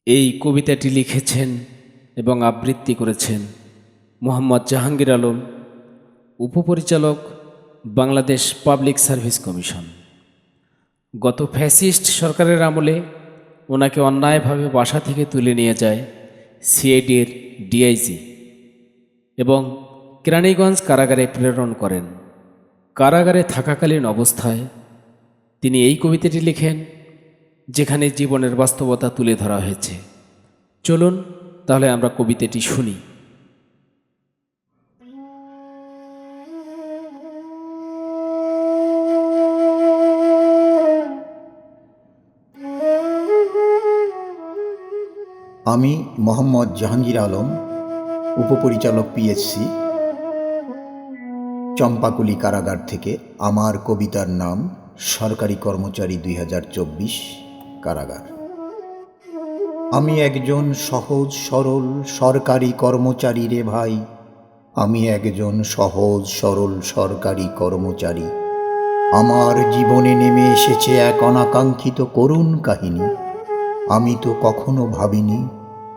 এই কবিতাটি লিখেছেন এবং আবৃত্তি করেছেন মোহাম্মদ জাহাঙ্গীর আলম, উপপরিচালক, বাংলাদেশ পাবলিক সার্ভিস কমিশন। গত ফ্যাসিস্ট সরকারের আমলে ওনাকে অন্যায়ভাবে বাসা থেকে তুলে নিয়ে যায় সিআইডির ডিআইজি এবং কেরানীগঞ্জ কারাগারে প্রেরণ করেন। কারাগারে থাকাকালীন অবস্থায় তিনি এই কবিতাটি লেখেন, যেখানে জীবনের বাস্তবতা তুলে ধরা হয়েছে। চলুন তাহলে আমরা কবিতাটি শুনি। আমি মোহাম্মদ জাহাঙ্গীর আলম, উপপরিচালক পিএসসি, চম্পাকুলি কারাগার থেকে। আমার কবিতার নাম সরকারি কর্মচারী 2024 কারাগার। আমি একজন সহজ সরল সরকারি কর্মচারী রে ভাই, আমি একজন সহজ সরল সরকারি কর্মচারী। আমার জীবনে নেমে এসেছে এক অনাকাঙ্ক্ষিত করুণ কাহিনী। আমি তো কখনো ভাবিনি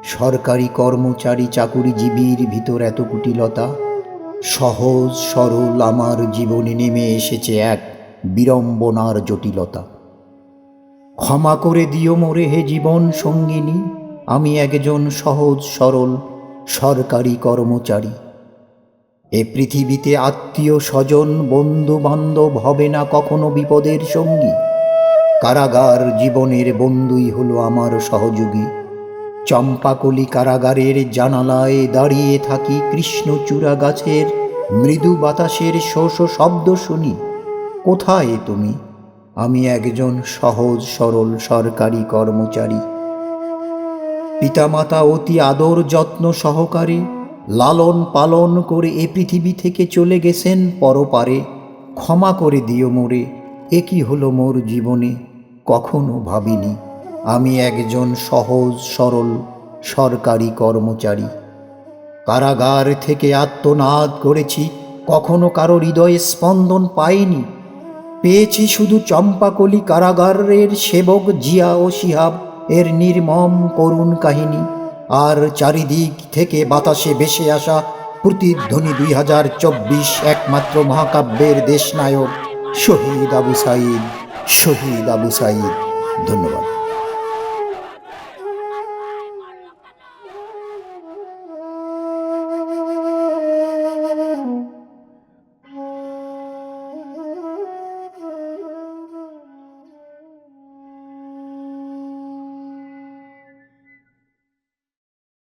সরকারি কর্মচারী চাকুরিজীবীর ভিতর এত কুটিলতা। সহজ সরল আমার জীবনে নেমে এসেছে এক বিড়ম্বনার জটিলতা। ক্ষমা করে দিও মোরে হে জীবন সঙ্গিনী, আমি একজন সহজ সরল সরকারি কর্মচারী। এ পৃথিবীতে আত্মীয় স্বজন বন্ধু বান্ধব হবে না কখনো বিপদের সঙ্গী। কারাগার জীবনের বন্ধুই হলো আমার সহযোগী। চম্পাকলি কারাগারের জানালায় দাঁড়িয়ে থাকি, কৃষ্ণচূড়া গাছের মৃদু বাতাসের শো শো শব্দ শুনি। কোথায় তুমি? আমি একজন সহজ সরল সরকারি কর্মচারী। পিতামাতা অতি আদর যত্ন সহকারে লালন পালন করে এ পৃথিবী থেকে চলে গেছেন পরপারে। ক্ষমা করে দিও মোরে, এ কি হলো মোর জীবনে, কখনো ভাবিনি আমি একজন সহজ সরল সরকারি কর্মচারী। কারাগার থেকে আত্মনাদ করেছি, কখনো কারো হৃদয়ে স্পন্দন পাইনি। পেয়েছি শুধু চম্পাকলি কারাগারের সেবক জিয়া ও শিহাব এর নির্মম করুণ কাহিনী। আর চারিদিক থেকে বাতাসে ভেসে আসা প্রতিধ্বনি 2024 একমাত্র মহাকাব্যের দেশনায়ক শহীদ আবু সাঈদ। শহীদ আবু সাঈদ। ধন্যবাদ।